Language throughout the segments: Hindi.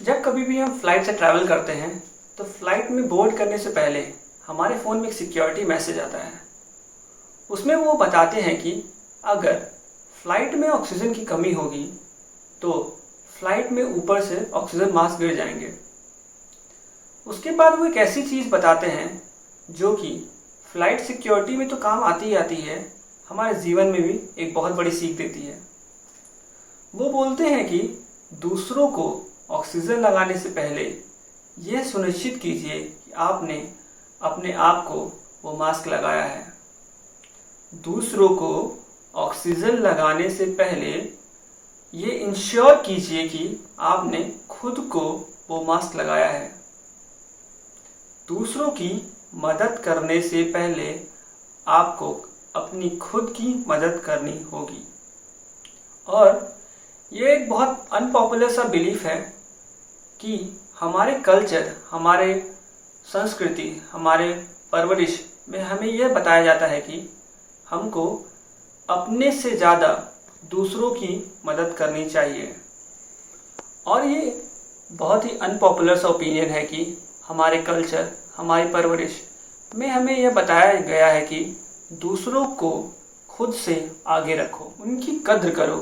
जब कभी भी हम फ्लाइट से ट्रैवल करते हैं तो फ्लाइट में बोर्ड करने से पहले हमारे फ़ोन में एक सिक्योरिटी मैसेज आता है। उसमें वो बताते हैं कि अगर फ्लाइट में ऑक्सीजन की कमी होगी तो फ्लाइट में ऊपर से ऑक्सीजन मास्क गिर जाएंगे। उसके बाद वो एक ऐसी चीज़ बताते हैं जो कि फ़्लाइट सिक्योरिटी में तो काम आती ही आती है, हमारे जीवन में भी एक बहुत बड़ी सीख देती है। वो बोलते हैं कि दूसरों को ऑक्सीजन लगाने से पहले यह सुनिश्चित कीजिए कि आपने अपने आप को वो मास्क लगाया है। दूसरों को ऑक्सीजन लगाने से पहले ये इंश्योर कीजिए कि आपने खुद को वो मास्क लगाया है। दूसरों की मदद करने से पहले आपको अपनी खुद की मदद करनी होगी। और ये एक बहुत अनपॉपुलर सा बिलीफ है कि हमारे कल्चर, हमारे संस्कृति, हमारे परवरिश में हमें यह बताया जाता है कि हमको अपने से ज़्यादा दूसरों की मदद करनी चाहिए। और ये बहुत ही अनपॉपुलर सा ओपिनियन है कि हमारे कल्चर, हमारी परवरिश में हमें यह बताया गया है कि दूसरों को खुद से आगे रखो, उनकी कद्र करो,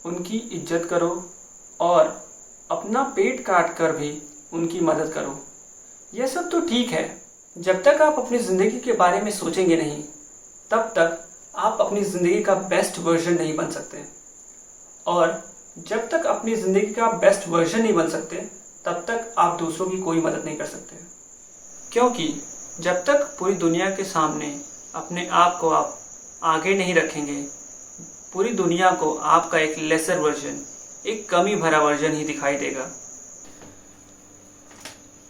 उनकी इज्जत करो और अपना पेट काट कर भी उनकी मदद करो। यह सब तो ठीक है, जब तक आप अपनी ज़िंदगी के बारे में सोचेंगे नहीं तब तक आप अपनी ज़िंदगी का बेस्ट वर्जन नहीं बन सकते। और जब तक अपनी ज़िंदगी का बेस्ट वर्जन नहीं बन सकते तब तक आप दूसरों की कोई मदद नहीं कर सकते। क्योंकि जब तक पूरी दुनिया के सामने अपने आप को आप आगे नहीं रखेंगे, पूरी दुनिया को आपका एक लेसर वर्जन, एक कमी भरा वर्जन ही दिखाई देगा।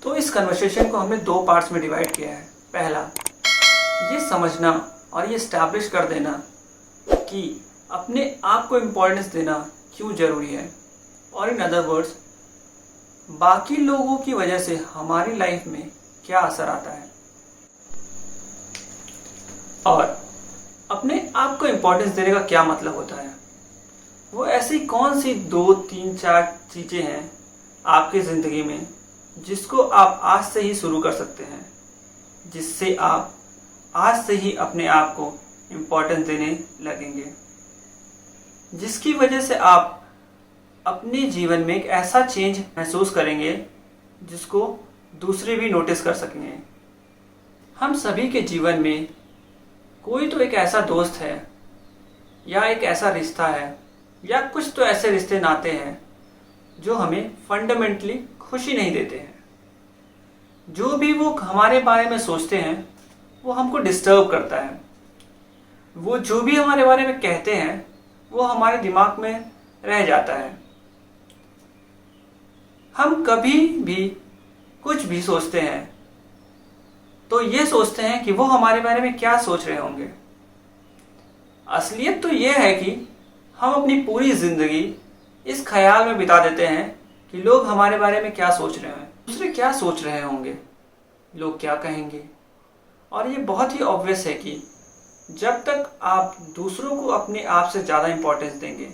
तो इस कन्वर्सेशन को हमने दो पार्ट्स में डिवाइड किया है। पहला, ये समझना और ये इस्टेब्लिश कर देना कि अपने आप को इम्पोर्टेंस देना क्यों ज़रूरी है, और इन अदर वर्ड्स बाकी लोगों की वजह से हमारी लाइफ में क्या असर आता है। और अपने आप को इम्पोर्टेंस देने का क्या मतलब होता है। वो ऐसी कौन सी 2, 3, 4 चीज़ें हैं आपकी ज़िंदगी में जिसको आप आज से ही शुरू कर सकते हैं, जिससे आप आज से ही अपने आप को इम्पोर्टेंस देने लगेंगे, जिसकी वजह से आप अपने जीवन में एक ऐसा चेंज महसूस करेंगे जिसको दूसरे भी नोटिस कर सकेंगे। हम सभी के जीवन में कोई तो एक ऐसा दोस्त है या एक ऐसा रिश्ता है या कुछ तो ऐसे रिश्ते नाते हैं जो हमें फंडामेंटली खुशी नहीं देते हैं। जो भी वो हमारे बारे में सोचते हैं वो हमको डिस्टर्ब करता है। वो जो भी हमारे बारे में कहते हैं वो हमारे दिमाग में रह जाता है। हम कभी भी कुछ भी सोचते हैं तो ये सोचते हैं कि वो हमारे बारे में क्या सोच रहे होंगे। असलियत तो ये है कि हम अपनी पूरी ज़िंदगी इस ख्याल में बिता देते हैं कि लोग हमारे बारे में क्या सोच रहे हैं, दूसरे क्या सोच रहे होंगे, लोग क्या कहेंगे। और ये बहुत ही ऑब्वियस है कि जब तक आप दूसरों को अपने आप से ज़्यादा इम्पोर्टेंस देंगे,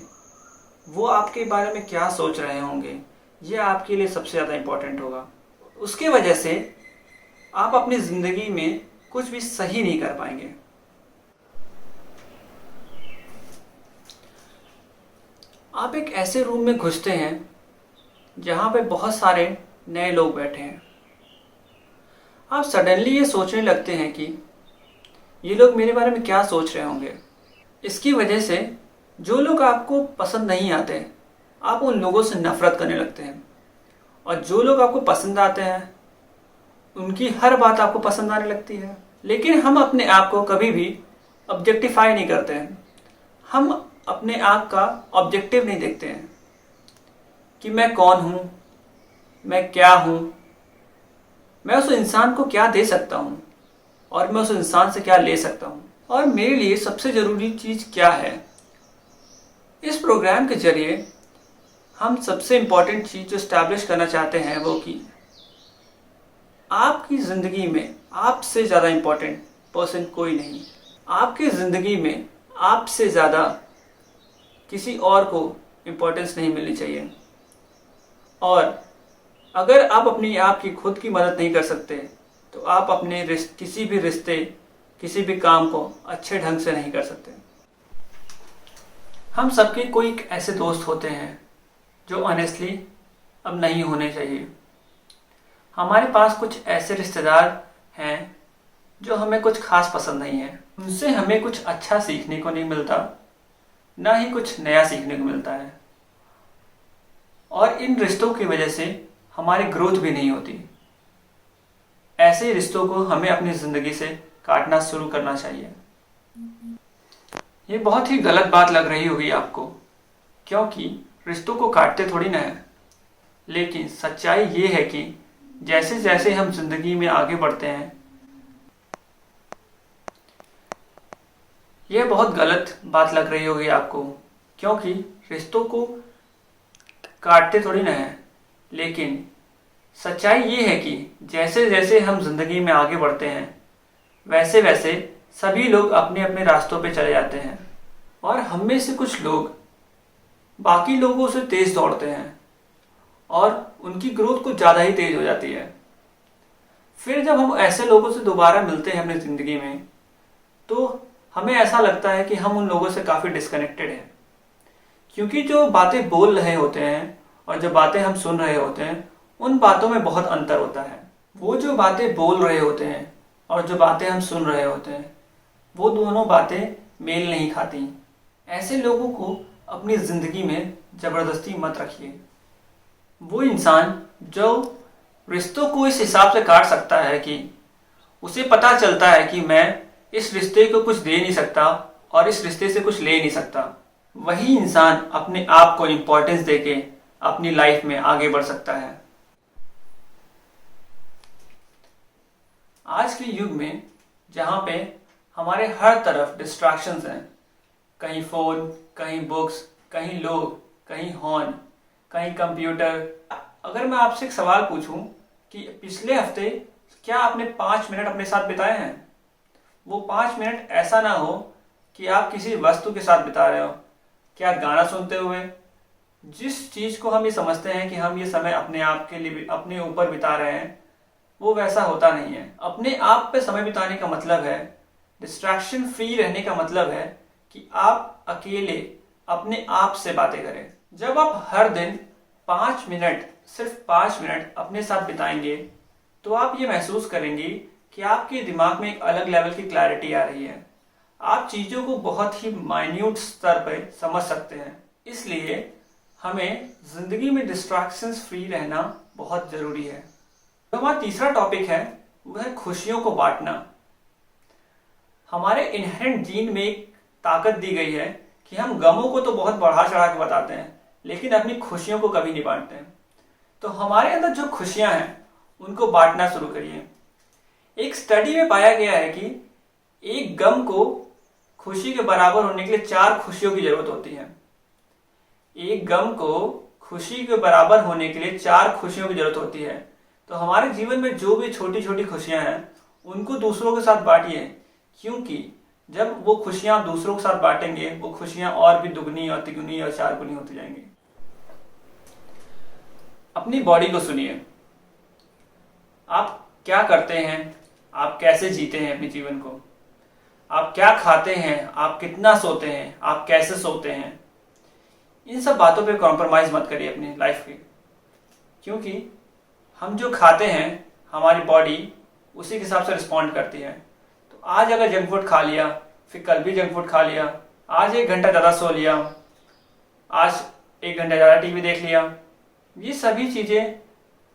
वो आपके बारे में क्या सोच रहे होंगे, ये आपके लिए सबसे ज़्यादा इम्पोर्टेंट होगा। उसके वजह से आप अपनी ज़िंदगी में कुछ भी सही नहीं कर पाएंगे। आप एक ऐसे रूम में घुसते हैं जहाँ पे बहुत सारे नए लोग बैठे हैं। आप सडनली ये सोचने लगते हैं कि ये लोग मेरे बारे में क्या सोच रहे होंगे। इसकी वजह से जो लोग आपको पसंद नहीं आते, आप उन लोगों से नफ़रत करने लगते हैं। और जो लोग आपको पसंद आते हैं उनकी हर बात आपको पसंद आने लगती है। लेकिन हम अपने आप को कभी भी ऑब्जेक्टिफाई नहीं करते हैं। हम अपने आप का ऑब्जेक्टिव नहीं देखते हैं कि मैं कौन हूँ, मैं क्या हूँ, मैं उस इंसान को क्या दे सकता हूँ और मैं उस इंसान से क्या ले सकता हूँ, और मेरे लिए सबसे ज़रूरी चीज़ क्या है। इस प्रोग्राम के जरिए हम सबसे इम्पॉर्टेंट चीज़ जो इस्टेब्लिश करना चाहते हैं वो कि आपकी ज़िंदगी में आपसे ज़्यादा इम्पॉर्टेंट पर्सन कोई नहीं। आपकी ज़िंदगी में आपसे ज़्यादा किसी और को इम्पोर्टेंस नहीं मिलनी चाहिए। और अगर आप अपनी आपकी खुद की मदद नहीं कर सकते तो आप अपने किसी भी रिश्ते, किसी भी काम को अच्छे ढंग से नहीं कर सकते। हम सबके कोई ऐसे दोस्त होते हैं जो ऑनेस्टली अब नहीं होने चाहिए। हमारे पास कुछ ऐसे रिश्तेदार हैं जो हमें कुछ खास पसंद नहीं है। उनसे हमें कुछ अच्छा सीखने को नहीं मिलता, ना ही कुछ नया सीखने को मिलता है, और इन रिश्तों की वजह से हमारी ग्रोथ भी नहीं होती। ऐसे रिश्तों को हमें अपनी ज़िंदगी से काटना शुरू करना चाहिए। ये बहुत ही गलत बात लग रही होगी आपको, क्योंकि रिश्तों को काटते थोड़ी ना है, लेकिन सच्चाई ये है कि जैसे जैसे हम जिंदगी में आगे बढ़ते हैं, यह बहुत गलत बात लग रही होगी आपको, क्योंकि रिश्तों को काटते थोड़ी ना है, लेकिन सच्चाई ये है कि जैसे जैसे हम जिंदगी में आगे बढ़ते हैं वैसे वैसे सभी लोग अपने अपने रास्तों पे चले जाते हैं, और हम में से कुछ लोग बाकी लोगों से तेज दौड़ते हैं और उनकी ग्रोथ कुछ ज़्यादा ही तेज हो जाती है। फिर जब हम ऐसे लोगों से दोबारा मिलते हैं अपनी ज़िंदगी में, तो हमें ऐसा लगता है कि हम उन लोगों से काफ़ी डिस्कनेक्टेड हैं, क्योंकि जो बातें बोल रहे होते हैं और जो बातें हम सुन रहे होते हैं उन बातों में बहुत अंतर होता है। वो जो बातें बोल रहे होते हैं और जो बातें हम सुन रहे होते हैं, वो दोनों बातें मेल नहीं खाती। ऐसे लोगों को अपनी ज़िंदगी में ज़बरदस्ती मत रखिए। वो इंसान जो रिश्तों को इस हिसाब से काट सकता है कि उसे पता चलता है कि मैं इस रिश्ते को कुछ दे नहीं सकता और इस रिश्ते से कुछ ले नहीं सकता, वही इंसान अपने आप को इम्पोर्टेंस देके अपनी लाइफ में आगे बढ़ सकता है। आज के युग में जहाँ पे हमारे हर तरफ डिस्ट्रैक्शंस हैं, कहीं फ़ोन, कहीं बुक्स, कहीं लोग, कहीं हॉर्न, कहीं कंप्यूटर। अगर मैं आपसे एक सवाल पूछूं कि पिछले हफ्ते क्या आपने 5 मिनट अपने साथ बिताए हैं, वो 5 मिनट ऐसा ना हो कि आप किसी वस्तु के साथ बिता रहे हो, क्या गाना सुनते हुए। जिस चीज़ को हम ये समझते हैं कि हम ये समय अपने आप के लिए, अपने ऊपर बिता रहे हैं, वो वैसा होता नहीं है। अपने आप पे समय बिताने का मतलब है, डिस्ट्रैक्शन फ्री रहने का मतलब है कि आप अकेले अपने आप से बातें करें। जब आप हर दिन 5 मिनट, सिर्फ 5 मिनट अपने साथ बिताएंगे, तो आप ये महसूस करेंगे कि आपके दिमाग में एक अलग लेवल की क्लैरिटी आ रही है। आप चीज़ों को बहुत ही माइन्यूट स्तर पर समझ सकते हैं। इसलिए हमें ज़िंदगी में डिस्ट्रैक्शंस फ्री रहना बहुत ज़रूरी है। तो हमारा तीसरा टॉपिक है, वह है खुशियों को बांटना। हमारे इनहेरेंट जीन में एक ताकत दी गई है कि हम गमों को तो बहुत बढ़ा चढ़ा के बताते हैं, लेकिन अपनी खुशियों को कभी नहीं बांटते हैं। तो हमारे अंदर जो खुशियां हैं उनको बांटना शुरू करिए। एक स्टडी में पाया गया है कि एक गम को खुशी के बराबर होने के लिए 4 खुशियों की जरूरत होती है। एक गम को खुशी के बराबर होने के लिए 4 खुशियों की जरूरत होती है। तो हमारे जीवन में जो भी छोटी छोटी खुशियां हैं उनको दूसरों के साथ बांटिए, क्योंकि जब वो खुशियां दूसरों के साथ बांटेंगे, वो खुशियां और भी दुगनी और तिगुनी और 4 गुनी होती जाएंगी। अपनी बॉडी को सुनिए। आप क्या करते हैं, आप कैसे जीते हैं अपने जीवन को, आप क्या खाते हैं, आप कितना सोते हैं, आप कैसे सोते हैं, इन सब बातों पे कॉम्प्रोमाइज़ मत करिए अपनी लाइफ की। क्योंकि हम जो खाते हैं हमारी बॉडी उसी के हिसाब से रिस्पॉन्ड करती है। तो आज अगर जंक फूड खा लिया, फिर कल भी जंक फूड खा लिया, आज 1 घंटा ज़्यादा सो लिया, आज 1 घंटा ज़्यादा टीवी देख लिया, ये सभी चीज़ें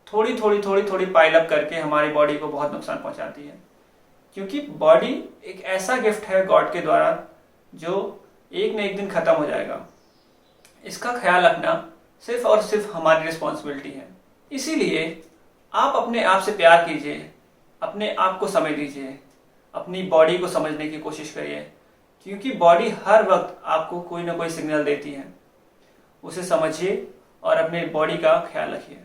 थोड़ी थोड़ी पाइल अप करके हमारी बॉडी को बहुत नुकसान पहुंचाती है। क्योंकि बॉडी एक ऐसा गिफ्ट है गॉड के द्वारा जो एक न एक दिन ख़त्म हो जाएगा। इसका ख्याल रखना सिर्फ और सिर्फ हमारी रिस्पॉन्सिबिलिटी है। इसीलिए आप अपने आप से प्यार कीजिए, अपने आप को समय दीजिए, अपनी बॉडी को समझने की कोशिश करिए, क्योंकि बॉडी हर वक्त आपको कोई ना कोई सिग्नल देती है। उसे समझिए और अपने बॉडी का ख्याल रखिए।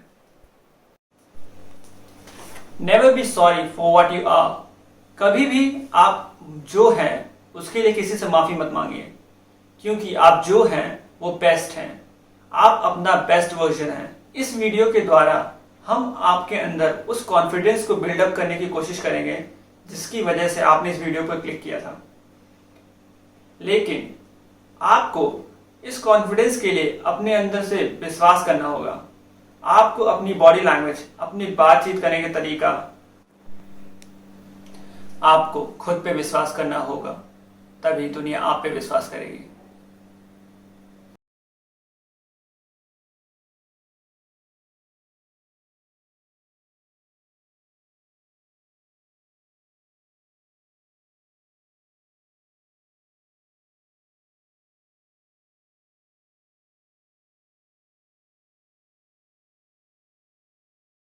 Never be sorry for what you are. कभी भी आप जो हैं उसके लिए किसी से माफ़ी मत मांगिए, क्योंकि आप जो हैं वो बेस्ट हैं। आप अपना बेस्ट वर्जन हैं। इस वीडियो के द्वारा हम आपके अंदर उस कॉन्फिडेंस को बिल्डअप करने की कोशिश करेंगे जिसकी वजह से आपने इस वीडियो पर क्लिक किया था। लेकिन आपको इस कॉन्फिडेंस के लिए अपने अंदर से विश्वास करना होगा। आपको अपनी बॉडी लैंग्वेज, अपनी बातचीत करने का तरीका, आपको खुद पे विश्वास करना होगा, तभी दुनिया आप पे विश्वास करेगी।